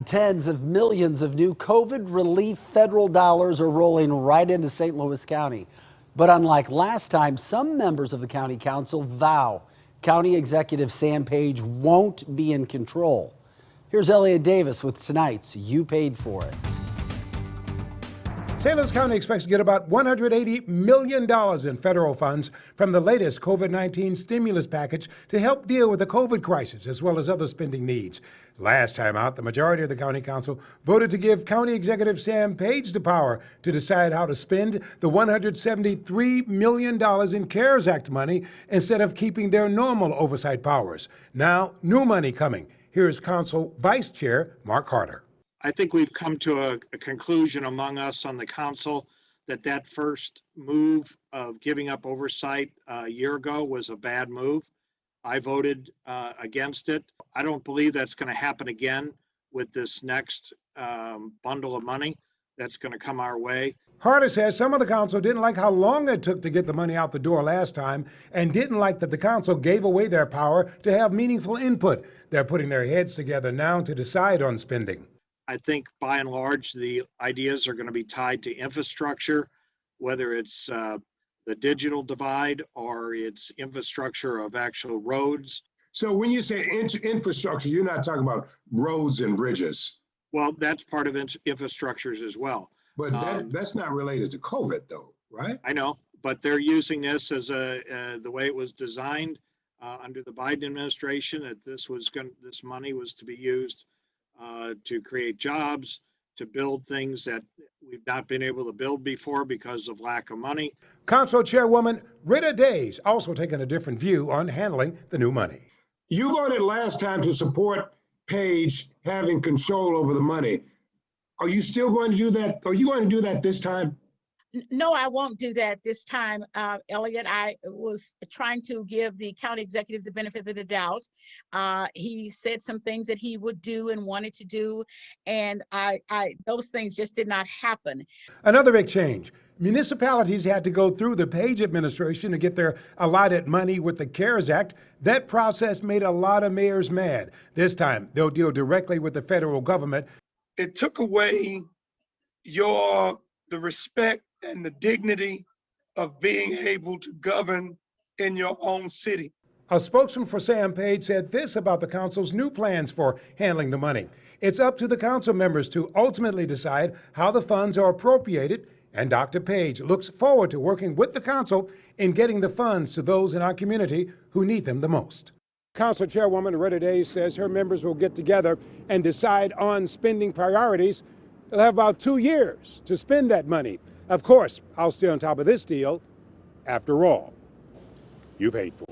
Tens of millions of new COVID relief federal dollars are rolling right into St. Louis County. But unlike last time, some members of the county council vow County Executive Sam Page won't be in control. Here's Elliot Davis with tonight's You Paid For It. St. Louis County expects to get about $180 million in federal funds from the latest COVID-19 stimulus package to help deal with the COVID crisis as well as other spending needs. Last time out, the majority of the county council voted to give County Executive Sam Page the power to decide how to spend the $173 million in CARES Act money instead of keeping their normal oversight powers. Now, new money coming. Here's Council Vice Chair Mark Harder. I think we've come to a conclusion among us on the council that first move of giving up oversight a year ago was a bad move. I voted against it. I don't believe that's going to happen again with this next bundle of money that's going to come our way. Harder says some of the council didn't like how long it took to get the money out the door last time and didn't like that the council gave away their power to have meaningful input. They're putting their heads together now to decide on spending. I think by and large, the ideas are going to be tied to infrastructure, whether it's the digital divide or it's infrastructure of actual roads. So when you say infrastructure, you're not talking about roads and bridges. Well, that's part of infrastructures as well. But that's not related to COVID though, right? I know, but they're using this as the way it was designed under the Biden administration, that this money was to be used to create jobs, to build things that we've not been able to build before because of lack of money. Council Chairwoman Rita Days also taking a different view on handling the new money. You voted last time to support Page having control over the money. Are you still going to do that? Are you going to do that this time? No, I won't do that this time, Elliot. I was trying to give the county executive the benefit of the doubt. He said some things that he would do and wanted to do, and those things just did not happen. Another big change. Municipalities had to go through the Page administration to get their allotted money with the CARES Act. That process made a lot of mayors mad. This time, they'll deal directly with the federal government. It took away the respect and the dignity of being able to govern in your own city. A spokesman for Sam Page said this about the council's new plans for handling the money. It's up to the council members to ultimately decide how the funds are appropriated, and Dr. Page looks forward to working with the council in getting the funds to those in our community who need them the most. Council Chairwoman Rita Days says her members will get together and decide on spending priorities. They'll have about 2 years to spend that money. Of course, I'll stay on top of this deal. After all, you paid for it.